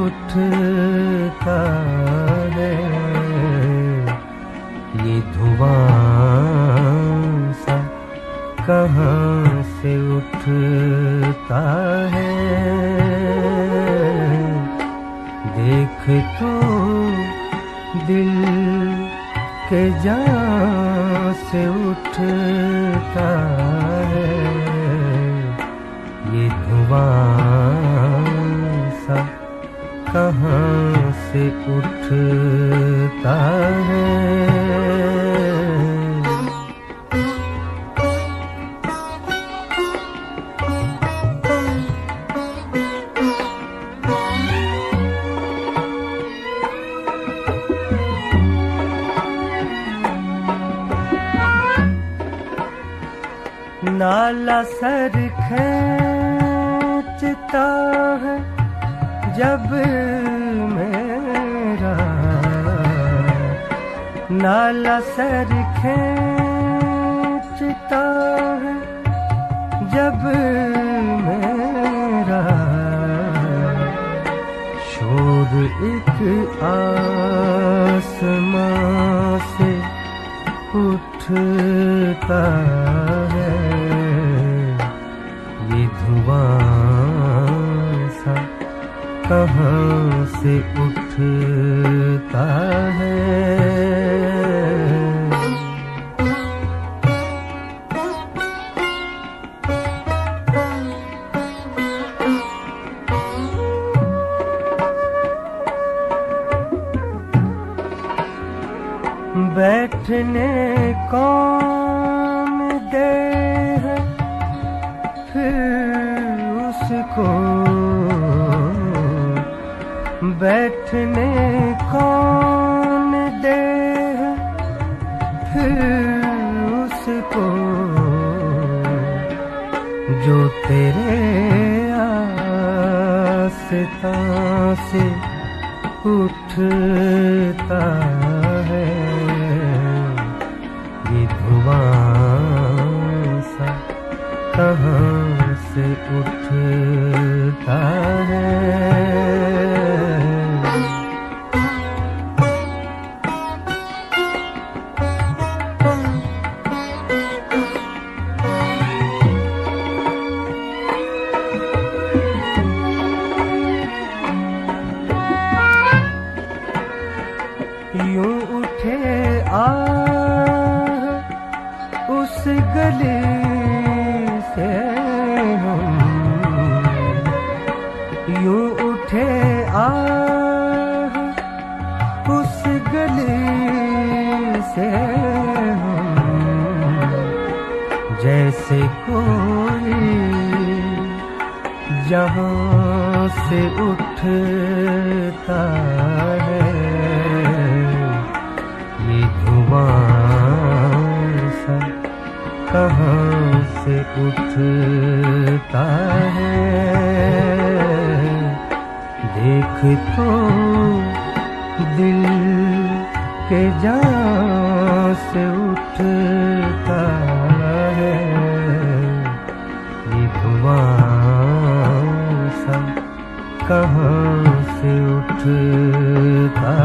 उठता है ये धुआं सा कहाँ से उठता है। देख तो दिल के जान से उठता है ये धुआं सा कहाँ से उठता है। नाला सर खींचता है जब मेरा, नाला सर खींचता है जब मेरा, शोर एक आसमां से उठता है ये धुआं सा कहाँ से उठता है। बैठने कौन दे है फिर उसको, बैठने कौन दे है फिर उसको, जो तेरे आस्तां से उठता है ये धुआं सा कहाँ से उठता है। यूं उठे उस गली से हम, यूं उठे उस गली से हम, जैसे कोई जहाँ से उठता है ये धुआं सा कहाँ से उठता है। देख तो दिल के जान से उठता है ये धुआं सा कहाँ से उठता